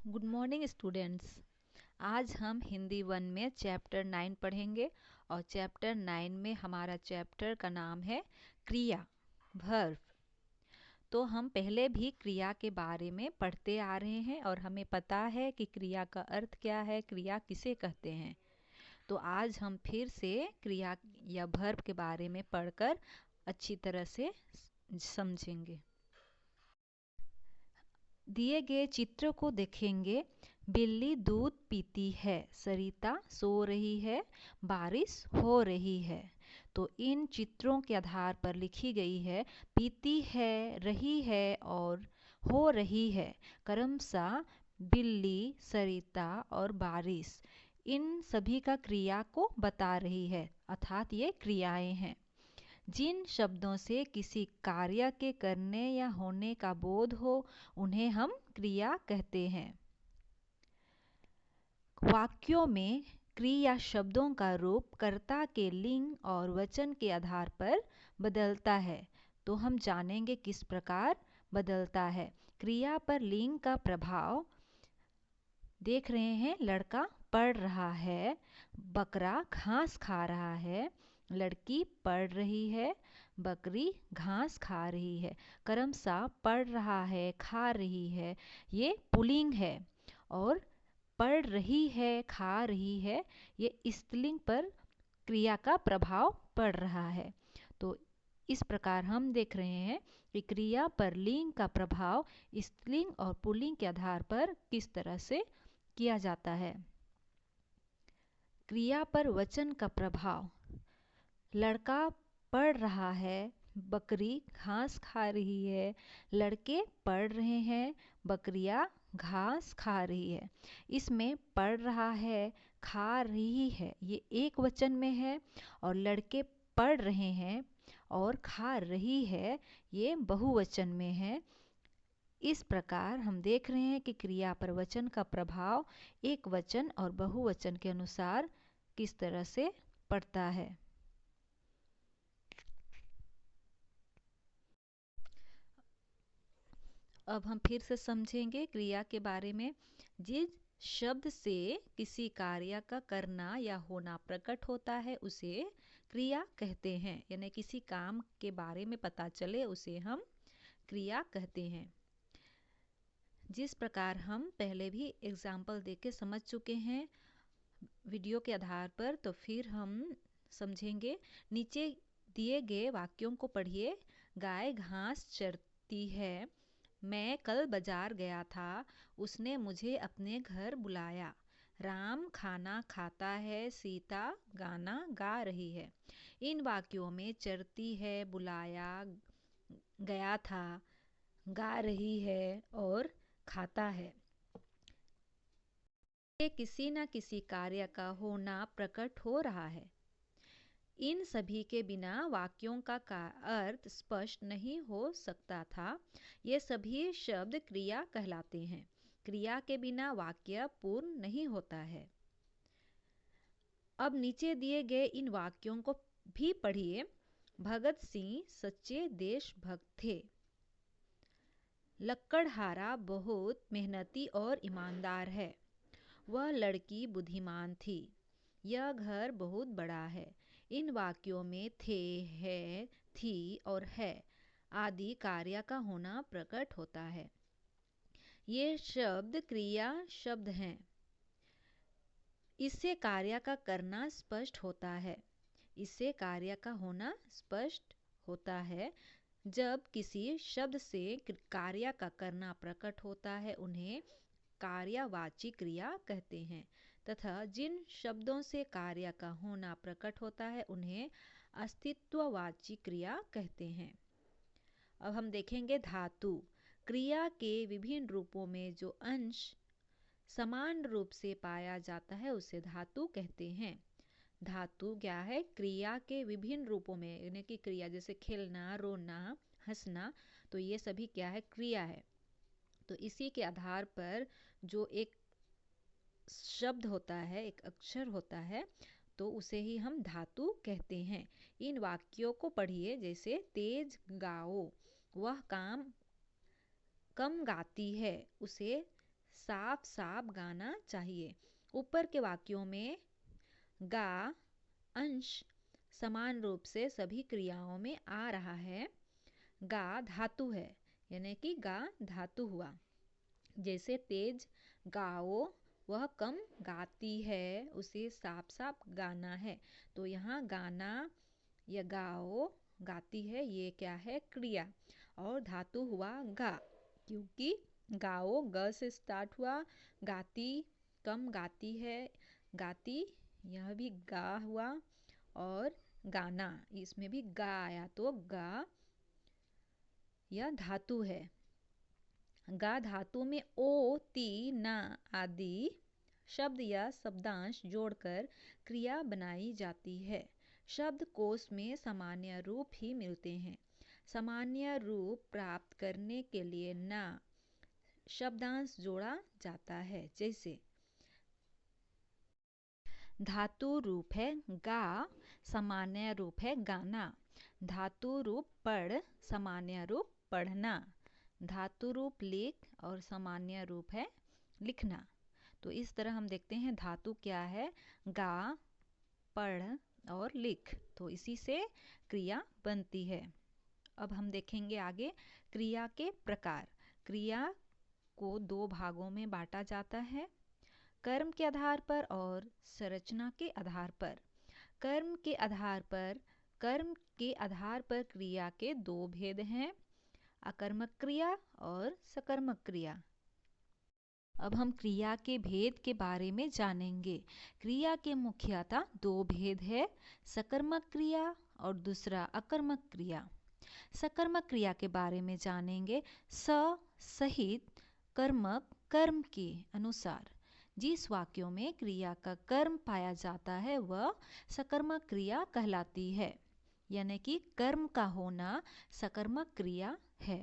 Good morning students. आज हम हिंदी 1 में चैप्टर 9 पढ़ेंगे और चैप्टर 9 में हमारा चैप्टर का नाम है क्रिया, वर्ब। तो हम पहले भी क्रिया के बारे में पढ़ते आ रहे हैं और हमें पता है कि क्रिया का अर्थ क्या है, क्रिया किसे कहते हैं। तो आज हम फिर से क्रिया या वर्ब के बारे में पढ़कर अच्छी तरह से समझेंगे। दिए गए चित्र को देखेंगे। बिल्ली दूध पीती है, सरिता सो रही है, बारिश हो रही है। तो इन चित्रों के आधार पर लिखी गई है पीती है, रही है और हो रही है। क्रमशः बिल्ली, सरिता और बारिश इन सभी का क्रिया को बता रही है, अर्थात ये क्रियाएं हैं। जिन शब्दों से किसी कार्य के करने या होने का बोध हो उन्हें हम क्रिया कहते हैं। वाक्यों में क्रिया शब्दों का रूप कर्ता के लिंग और वचन के आधार पर बदलता है। तो हम जानेंगे किस प्रकार बदलता है। क्रिया पर लिंग का प्रभाव देख रहे हैं। लड़का पढ़ रहा है, बकरा घास खा रहा है, लड़की पढ़ रही है, बकरी घास खा रही है। क्रमशः पढ़ रहा है, खा रही है, ये पुल्लिंग है। और पढ़ रही है, खा रही है, ये स्त्रीलिंग पर क्रिया का प्रभाव पड़ रहा है। तो इस प्रकार हम देख रहे हैं कि क्रिया पर लिंग का प्रभाव स्त्रीलिंग और पुल्लिंग के आधार पर किस तरह से किया जाता है। क्रिया पर वचन का प्रभाव। लड़का पढ़ रहा है, बकरी घास खा रही है, लड़के पढ़ रहे हैं, बकरियां घास खा रही है। इसमें पढ़ रहा है, खा रही है, ये एक वचन में है, और लड़के पढ़ रहे हैं और खा रही है, ये बहुवचन में है। इस प्रकार हम देख रहे हैं कि क्रिया पर वचन का प्रभाव एक वचन और बहुवचन के अनुसार किस तरह से पड़ता है। अब हम फिर से समझेंगे क्रिया के बारे में। जिस शब्द से किसी कार्य का करना या होना प्रकट होता है उसे क्रिया कहते हैं। यानी किसी काम के बारे में पता चले उसे हम क्रिया कहते हैं। जिस प्रकार हम पहले भी एग्जाम्पल देके समझ चुके हैं वीडियो के आधार पर, तो फिर हम समझेंगे। नीचे दिए गए वाक्यों को पढ़िए। गाय घास चरती है, मैं कल बाजार गया था, उसने मुझे अपने घर बुलाया। राम खाना खाता है, सीता गाना गा रही है। इन वाक्यों में चरती है, बुलाया, गया था, गा रही है और खाता है, ये किसी न किसी कार्य का होना प्रकट हो रहा है। इन सभी के बिना वाक्यों का अर्थ स्पष्ट नहीं हो सकता था। ये सभी शब्द क्रिया कहलाते हैं। क्रिया के बिना वाक्य पूर्ण नहीं होता है। अब नीचे दिए गए इन वाक्यों को भी पढ़िए। भगत सिंह सच्चे देशभक्त थे। लकड़हारा बहुत मेहनती और ईमानदार है। वह लड़की बुद्धिमान थी। यह घर बहुत बड़ा है। इन वाक्यों में थे, है, थी और है आदि कार्य का होना प्रकट होता है। ये शब्द क्रिया शब्द हैं। इससे कार्य का करना स्पष्ट होता है। इससे कार्य का होना स्पष्ट होता है। जब किसी शब्द से कार्य का करना प्रकट होता है उन्हें कार्यवाची क्रिया कहते हैं, तथा जिन शब्दों से कार्य का होना प्रकट होता है उन्हें अस्तित्ववाची क्रिया कहते हैं। अब हम देखेंगे धातु। क्रिया के विभिन्न रूपों में जो अंश समान रूप से पाया जाता है उसे धातु कहते हैं। धातु क्या है? क्रिया के विभिन्न रूपों में, यानी कि क्रिया जैसे खेलना, रोना, हंसना, तो ये सभी क्या है? क्रिया है। तो इसी के आधार पर जो एक शब्द होता है, एक अक्षर होता है, तो उसे ही हम धातु कहते हैं। इन वाक्यों को पढ़िए। जैसे तेज गाओ, वह काम कम गाती है, उसे साफ साफ गाना चाहिए। ऊपर के वाक्यों में गा अंश समान रूप से सभी क्रियाओं में आ रहा है। गा धातु है, यानी कि गा धातु हुआ। जैसे तेज गाओ, वह कम गाती है, उसे साफ साफ गाना है। तो यहाँ गाना या गाओ गाती है, ये क्या है? क्रिया। और धातु हुआ गा, क्योंकि गाओ ग से स्टार्ट हुआ। गाती कम गाती है, गाती यह भी गा हुआ। और गाना इसमें भी गा आया, तो गा यह धातु है। गा धातु में ओ, ती, ना आदि शब्द या शब्दांश जोड़कर क्रिया बनाई जाती है। शब्दकोश में सामान्य रूप ही मिलते हैं। सामान्य रूप प्राप्त करने के लिए ना शब्दांश जोड़ा जाता है। जैसे धातु रूप है गा, सामान्य रूप है गाना। धातु रूप पढ़, सामान्य रूप पढ़ना। धातु रूप लिख और सामान्य रूप है लिखना। तो इस तरह हम देखते हैं धातु क्या है? गा, पढ़ और लिख। तो इसी से क्रिया बनती है। अब हम देखेंगे आगे क्रिया के प्रकार। क्रिया को दो भागों में बांटा जाता है, कर्म के आधार पर और संरचना के आधार पर। कर्म के आधार पर क्रिया के दो भेद हैं, अकर्मक क्रिया और सकर्मक क्रिया। अब हम क्रिया के भेद के बारे में जानेंगे। क्रिया के मुख्यतः दो भेद है, सकर्मक क्रिया और दूसरा अकर्मक क्रिया। सकर्मक क्रिया के बारे में जानेंगे। स सहित कर्मक कर्म के अनुसार जिस वाक्यों में क्रिया का कर्म पाया जाता है वह सकर्मक क्रिया कहलाती है, यानी कि कर्म का होना सकर्मक क्रिया है।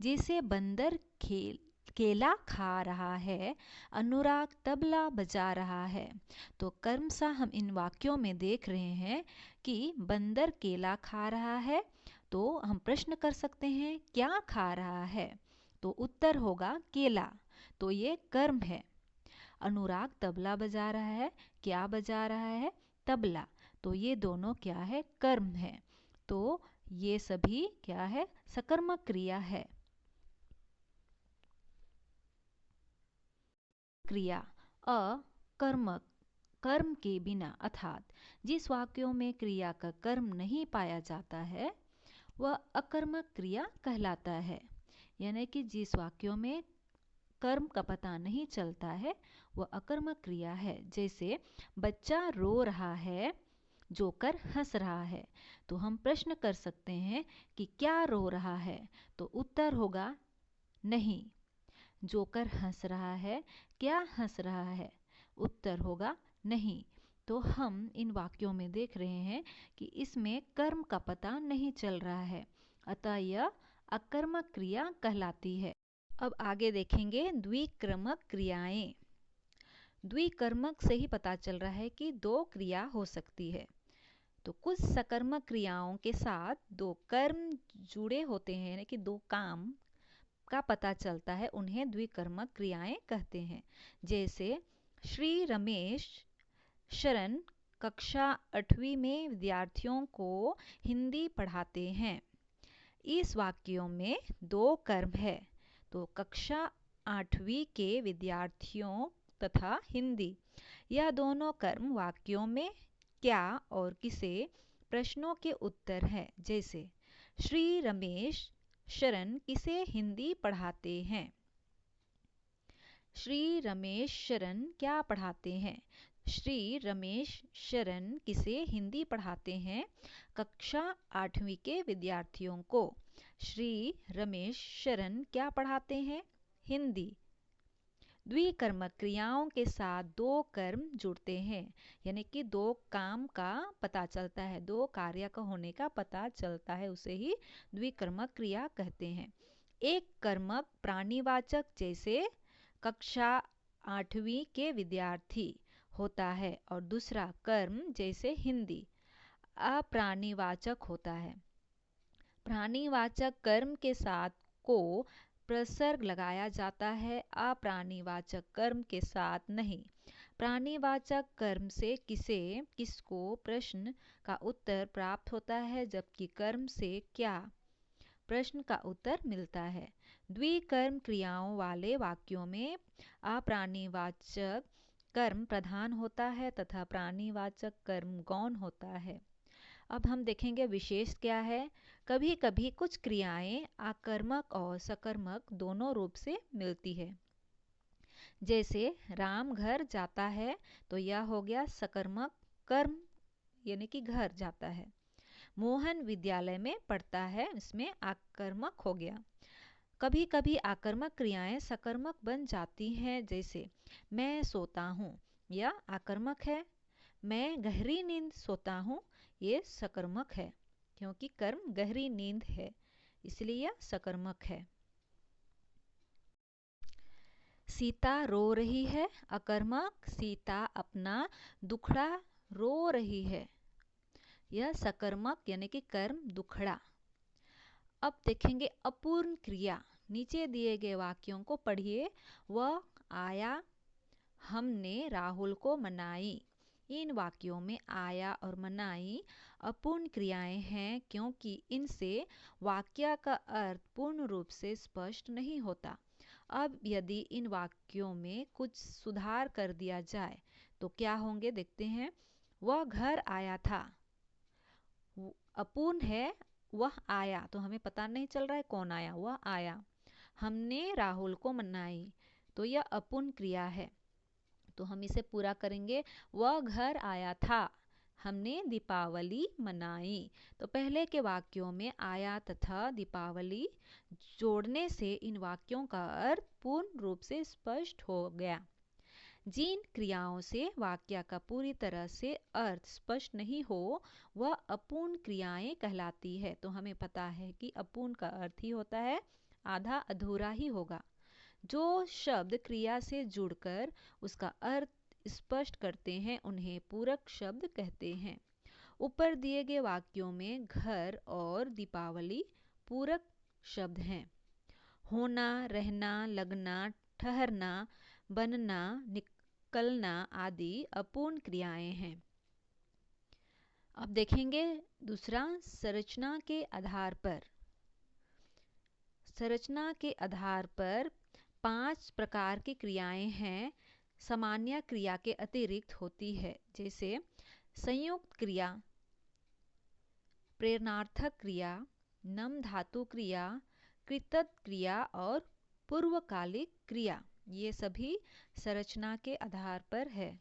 जैसे बंदर केला खा रहा है, अनुराग तबला बजा रहा है। तो कर्मशः हम इन वाक्यों में देख रहे हैं कि बंदर केला खा रहा है। तो हम प्रश्न कर सकते हैं क्या खा रहा है? तो उत्तर होगा केला। तो ये कर्म है। अनुराग तबला बजा रहा है, क्या बजा रहा है? तबला। तो ये दोनों क्या है? कर्म है। तो ये सभी क्या है? सकर्मक क्रिया है। क्रिया अकर्मक कर्म के बिना, अर्थात जिस वाक्यों में क्रिया का कर्म नहीं पाया जाता है वह अकर्मक क्रिया कहलाता है। यानी कि जिस वाक्यों में कर्म का पता नहीं चलता है वह अकर्मक क्रिया है। जैसे बच्चा रो रहा है, जोकर हंस रहा है। तो हम प्रश्न कर सकते हैं कि क्या रो रहा है? तो उत्तर होगा नहीं। जोकर हंस रहा है, क्या हंस रहा है? उत्तर होगा नहीं। तो हम इन वाक्यों में देख रहे हैं कि इसमें कर्म का पता नहीं चल रहा है, अतः यह अकर्मक क्रिया कहलाती है। अब आगे देखेंगे द्विक्रमक क्रियाएं। द्विकर्मक से ही पता चल रहा है कि दो क्रिया हो सकती है। तो कुछ सकर्मक क्रियाओं के साथ दो कर्म जुड़े होते हैं, यानी कि दो काम का पता चलता है, उन्हें द्विकर्मक क्रियाएं कहते हैं। जैसे श्री रमेश शरण कक्षा 8वीं में विद्यार्थियों को हिंदी पढ़ाते हैं। इस वाक्यों में दो कर्म है। तो कक्षा 8वीं के विद्यार्थियों तथा हिंदी, यह दोनों कर्म वाक्यों में क्या और किसे प्रश्नों के उत्तर हैं। जैसे श्री रमेश शरण किसे हिंदी पढ़ाते हैं? श्री रमेश शरण क्या पढ़ाते हैं? श्री रमेश शरण किसे हिंदी पढ़ाते हैं? कक्षा 8वीं के विद्यार्थियों को। श्री रमेश शरण क्या पढ़ाते हैं? हिंदी। द्विकर्मक क्रियाओं के साथ दो कर्म जुड़ते हैं, यानी कि दो काम का पता चलता है, दो कार्य का होने का पता चलता है, उसे ही द्विकर्मक क्रिया कहते हैं। एक कर्मक प्राणीवाचक जैसे कक्षा 8वीं के विद्यार्थी होता है और दूसरा कर्म जैसे हिंदी अप्राणीवाचक होता है। प्राणीवाचक कर्म के साथ को प्रसर्ग लगाया जाता है, अप्राणीवाचक कर्म के साथ नहीं। प्राणीवाचक कर्म से किसको प्रश्न का उत्तर प्राप्त होता है, जबकि कर्म से क्या प्रश्न का उत्तर मिलता है। द्विकर्म क्रियाओं वाले वाक्यों में अप्राणीवाचक कर्म प्रधान होता है तथा प्राणीवाचक कर्म गौण होता है। अब हम देखेंगे विशेष क्या है। कभी कभी कुछ क्रियाएं आकर्मक और सकर्मक दोनों रूप से मिलती है। जैसे राम घर जाता है, तो यह हो गया सकर्मक कर्म, यानी कि घर जाता है। मोहन विद्यालय में पढ़ता है, इसमें आकर्मक हो गया। कभी कभी आकर्मक क्रियाएं सकर्मक बन जाती हैं, जैसे मैं सोता हूँ, यह आकर्मक है। मैं गहरी नींद सोता हूँ, ये सकर्मक है, क्योंकि कर्म गहरी नींद है, इसलिए यह सकर्मक है। सीता रो रही है, अकर्मक। सीता अपना दुखड़ा रो रही है, यह सकर्मक यानी कि कर्म दुखड़ा। अब देखेंगे अपूर्ण क्रिया। नीचे दिए गए वाक्यों को पढ़िए। वह आया, हमने राहुल को मनाई। इन वाक्यों में आया और मनाई अपूर्ण क्रियाएं हैं, क्योंकि इनसे वाक्य का अर्थ पूर्ण रूप से स्पष्ट नहीं होता। अब यदि इन वाक्यों में कुछ सुधार कर दिया जाए तो क्या होंगे, देखते हैं। वह घर आया था, अपूर्ण है। वह आया, तो हमें पता नहीं चल रहा है कौन आया, वह आया। हमने राहुल को मनाई, तो यह अपूर्ण क्रिया है, तो हम इसे पूरा करेंगे। वह घर आया था, हमने दीपावली मनाई। तो पहले के वाक्यों में आया तथा दीपावली जोड़ने से इन वाक्यों का अर्थ पूर्ण रूप से स्पष्ट हो गया। जिन क्रियाओं से वाक्य का पूरी तरह से अर्थ स्पष्ट नहीं हो, वह अपूर्ण क्रियाएं कहलाती है। तो हमें पता है कि अपूर्ण का अर्थ ही होता है आधा अधूरा ही होगा। जो शब्द क्रिया से जुड़कर उसका अर्थ स्पष्ट करते हैं, उन्हें पूरक शब्द कहते हैं। ऊपर दिए गए वाक्यों में घर और दीपावली पूरक शब्द हैं। होना, रहना, लगना, ठहरना, बनना, निकलना आदि अपूर्ण क्रियाएं हैं। अब देखेंगे दूसरा, संरचना के आधार पर। संरचना के आधार पर 5 प्रकार की क्रियाएं हैं, सामान्य क्रिया के अतिरिक्त होती है, जैसे संयुक्त क्रिया, प्रेरणार्थक क्रिया, नम धातु क्रिया, कृतक क्रिया और पूर्वकालिक क्रिया। ये सभी संरचना के आधार पर है।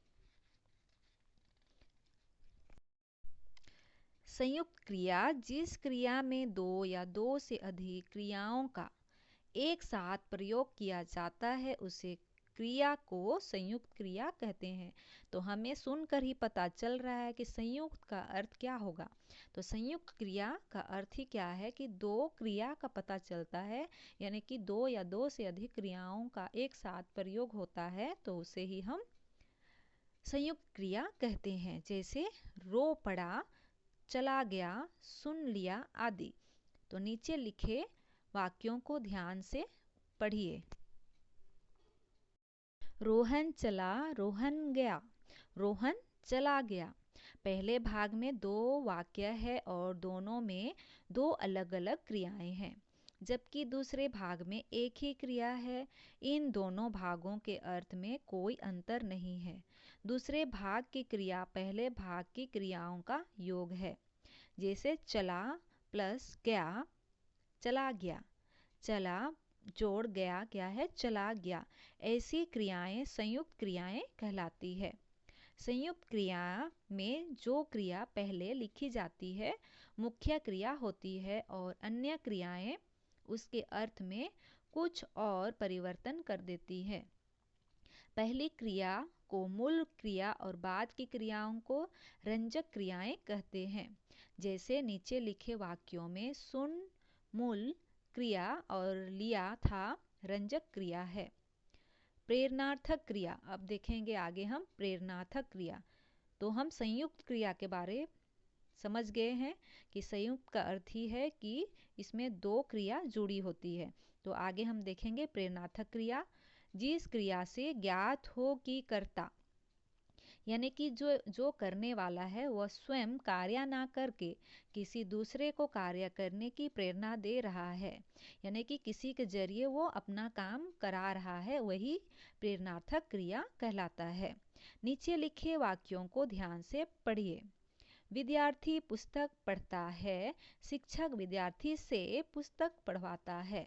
संयुक्त क्रिया, जिस क्रिया में दो या दो से अधिक क्रियाओं का एक साथ प्रयोग किया जाता है, उसे क्रिया को संयुक्त क्रिया कहते हैं। तो हमें सुनकर ही पता चल रहा है कि संयुक्त का अर्थ क्या होगा। तो संयुक्त क्रिया का अर्थ ही क्या है कि दो क्रिया का पता चलता है, यानी कि दो या दो से अधिक क्रियाओं का एक साथ प्रयोग होता है, तो उसे ही हम संयुक्त क्रिया कहते हैं। जैसे रो पड़ा, चला गया, सुन लिया आदि। तो नीचे लिखे वाक्यों को ध्यान से पढ़िए। रोहन चला, रोहन गया, रोहन चला गया। पहले भाग में 2 वाक्य है और दोनों में 2 अलग अलग क्रियाएं हैं, जबकि दूसरे भाग में एक ही क्रिया है। इन दोनों भागों के अर्थ में कोई अंतर नहीं है। दूसरे भाग की क्रिया पहले भाग की क्रियाओं का योग है। जैसे चला प्लस गया, चला गया। चला जोड़ गया क्या है, चला गया। ऐसी क्रियाएं संयुक्त क्रियाएं कहलाती है। संयुक्त क्रिया में जो क्रिया पहले लिखी जाती है मुख्य क्रिया होती है, और अन्य क्रियाएं उसके अर्थ में कुछ और परिवर्तन कर देती है। पहली क्रिया को मूल क्रिया और बाद की क्रियाओं को रंजक क्रियाएं कहते हैं। जैसे नीचे लिखे वाक्यों में सुन मूल क्रिया और लिया था रंजक क्रिया है। प्रेरणार्थक क्रिया, अब देखेंगे आगे हम प्रेरणार्थक क्रिया। तो हम संयुक्त क्रिया के बारे समझ गए हैं कि संयुक्त का अर्थ ही है कि इसमें दो क्रिया जुड़ी होती है। तो आगे हम देखेंगे प्रेरणार्थक क्रिया। जिस क्रिया से ज्ञात हो कि कर्ता यानी कि जो करने वाला है वह स्वयं कार्य ना करके किसी दूसरे को कार्य करने की प्रेरणा दे रहा है, यानी कि किसी के जरिए वो अपना काम करा रहा है, वही प्रेरणार्थक क्रिया कहलाता है। नीचे लिखे वाक्यों को ध्यान से पढ़िए। विद्यार्थी पुस्तक पढ़ता है, शिक्षक विद्यार्थी से पुस्तक पढ़वाता है।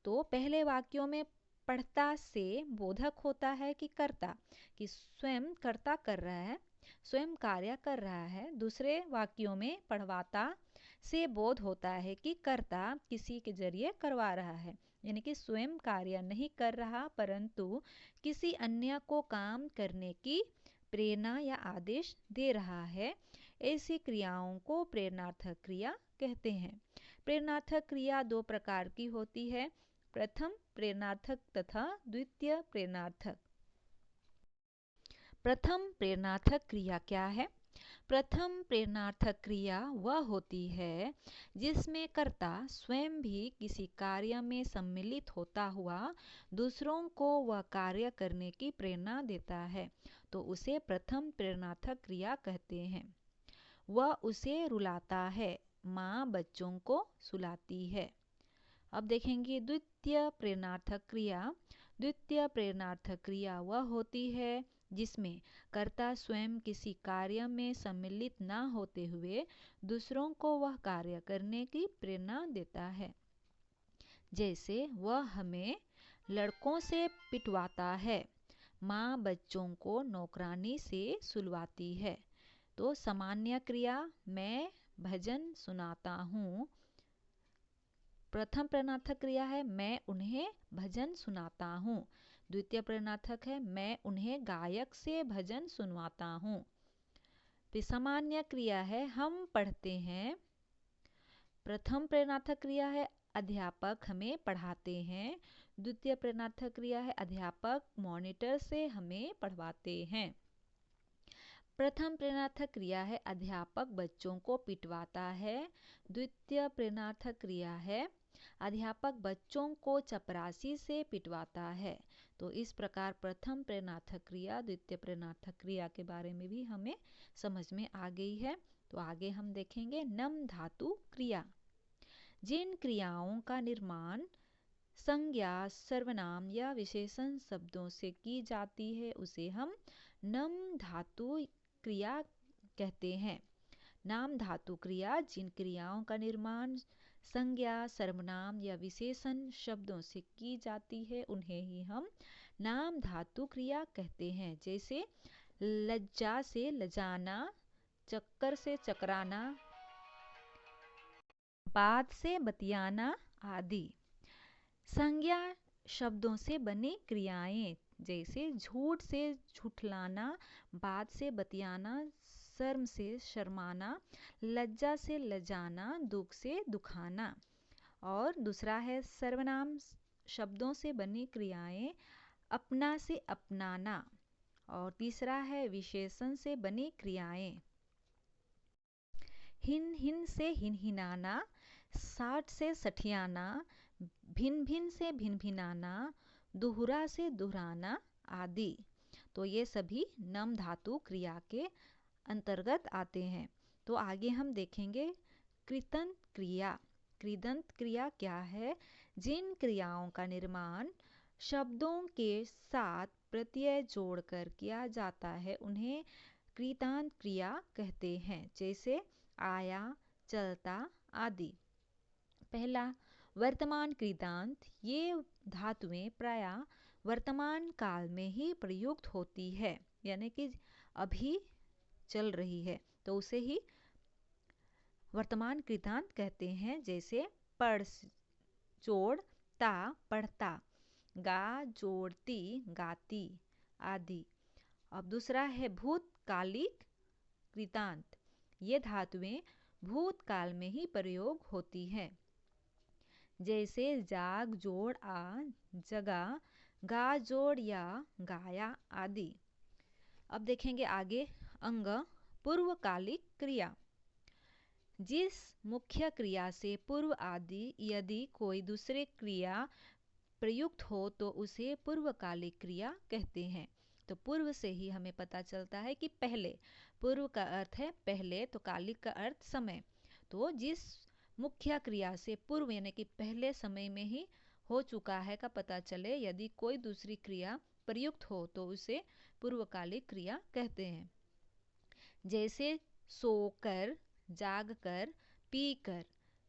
तो पहले वाक्यों में पढ़ता से बोधक होता है कि कर्ता, कि स्वयं कर्ता कर रहा है, स्वयं कार्य कर रहा है। दूसरे वाक्यों में पढ़वाता से बोध होता है कि कर्ता किसी के जरिए करवा रहा है, यानी कि स्वयं कार्य नहीं कर रहा परंतु किसी अन्य को काम करने की प्रेरणा या आदेश दे रहा है। ऐसी क्रियाओं को प्रेरणार्थक क्रिया कहते हैं। प्रेरणार्थक क्रिया दो प्रकार की होती है, प्रथम प्रेरणार्थक तथा द्वितीय प्रेरणार्थक। प्रथम प्रेरणार्थक क्रिया क्या है? प्रथम प्रेरणार्थक क्रिया वह होती है जिसमें कर्ता स्वयं भी किसी कार्य में सम्मिलित होता हुआ दूसरों को वह कार्य करने की प्रेरणा देता है, तो उसे प्रथम प्रेरणार्थक क्रिया कहते हैं। वह उसे रुलाता है, माँ बच्चों को सुलाती है। अब देखेंगे द्वितीय प्रेरणार्थक क्रिया। द्वितीय प्रेरणार्थक क्रिया वह होती है जिसमें कर्ता स्वयं किसी कार्य में सम्मिलित न होते हुए दूसरों को वह कार्य करने की प्रेरणा देता है। जैसे वह हमें लड़कों से पिटवाता है, माँ बच्चों को नौकरानी से सुलवाती है। तो सामान्य क्रिया मैं भजन सुनाता हूँ, प्रथम प्रेरणार्थक क्रिया है मैं उन्हें भजन सुनाता हूँ। द्वितीय प्रेरणार्थक है मैं उन्हें गायक से भजन सुनवाता हूँ। फिर सामान्य क्रिया है हम पढ़ते हैं। प्रथम प्रेरणार्थक क्रिया है अध्यापक हमें पढ़ाते हैं। द्वितीय प्रेरणार्थक क्रिया है अध्यापक मॉनिटर से हमें पढ़वाते हैं। प्रथम प्रेरणार्थक क्रिया है अध्यापक बच्चों को पिटवाता है। द्वितीय प्रेरणार्थक क्रिया है अध्यापक बच्चों को चपरासी से पिटवाता है। तो इस प्रकार प्रथम प्रेरणार्थक क्रिया द्वितीय प्रेरणार्थक क्रिया के बारे में भी हमें समझ में आ गई है। तो आगे हम देखेंगे नम धातु क्रिया। जिन क्रियाओं का निर्माण संज्ञा, सर्वनाम या विशेषण शब्दों से की जाती है उसे हम नम धातु क्रिया कहते हैं। नाम धातु क्रिया जिन क्रियाओं का निर्माण संज्ञा, सर्वनाम या विशेषण शब्दों से की जाती है उन्हें ही हम नाम धातु क्रिया कहते हैं। जैसे लज्जा से लजाना, चक्कर से चकराना, बात से बतियाना आदि। संज्ञा शब्दों से बनी क्रियाएं जैसे झूठ से झूठलाना, बात से बतियाना, शर्म से शर्माना, लज्जा से लजाना, दुख से दुखाना। और दूसरा है सर्वनाम शब्दों से बनी क्रियाएं अपना से अपनाना। और तीसरा है विशेषण से बनी क्रियाएं हिन हिन से हिनहिनाना, साठ से सठियाना, भिन भिन से भिन भिनाना, दोहरा से दोहराना आदि। तो ये सभी नम धातु क्रिया के अंतर्गत आते हैं। तो आगे हम देखेंगे कृतंत क्रिया। कृदंत क्रिया क्या है? जिन क्रियाओं का निर्माण शब्दों के साथ प्रत्यय जोड़कर किया जाता है उन्हें कृतांत क्रिया कहते हैं। जैसे आया, चलता आदि। पहला वर्तमान कृतांत। ये धातुएं प्रायः वर्तमान काल में ही प्रयुक्त होती है, यानी कि अभी चल रही है तो उसे ही वर्तमान कृतांत कहते हैं। जैसे पढ़ जोड़ ता पढ़ता, गा जोड़ती गाती आदि। अब दूसरा है भूतकालिक कृतांत। ये धातुएं भूतकाल में ही प्रयोग होती है। जैसे जाग जोड़ आ, जगा, गा जोड़ या, गाया आदि। अब देखेंगे आगे अंग पूर्वकालिक क्रिया। जिस मुख्य क्रिया से पूर्व आदि यदि कोई दूसरे क्रिया प्रयुक्त हो तो उसे पूर्वकालिक क्रिया कहते हैं। तो पूर्व से ही हमें पता चलता है कि पहले, पूर्व का अर्थ है पहले, तो कालिक का अर्थ समय। तो जिस मुख्य क्रिया से पूर्व यानी कि पहले समय में ही हो चुका है का पता चले, यदि कोई दूसरी क्रिया प्रयुक्त हो तो उसे पूर्वकालिक क्रिया कहते हैं। जैसे सोकर, जागकर, पीकर।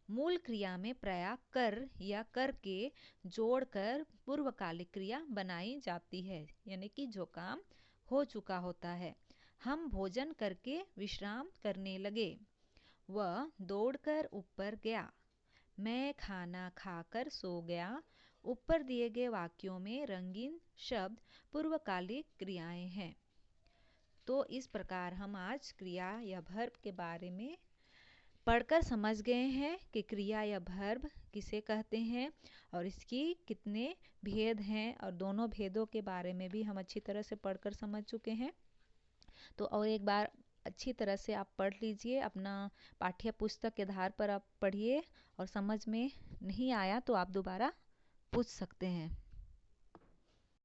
मूल क्रिया में प्रयोग कर या करके जोड़कर पूर्वकालिक क्रिया बनाई जाती है, यानी कि जो काम हो चुका होता है। हम भोजन करके विश्राम करने लगे। वह दौड़कर ऊपर गया। मैं खाना खाकर सो गया। ऊपर दिए गए वाक्यों में रंगीन शब्द पूर्वकालिक क्रियाएं हैं। तो इस प्रकार हम आज क्रिया या वर्ब के बारे में पढ़कर समझ गए हैं कि क्रिया या वर्ब किसे कहते हैं और इसकी कितने भेद हैं, और दोनों भेदों के बारे में भी हम अच्छी तरह से पढ़कर समझ चुके हैं। तो और एक बार अच्छी तरह से आप पढ़ लीजिए, अपना पाठ्य पुस्तक के आधार पर आप पढ़िए, और समझ में नहीं आया तो आप दोबारा पूछ सकते हैं।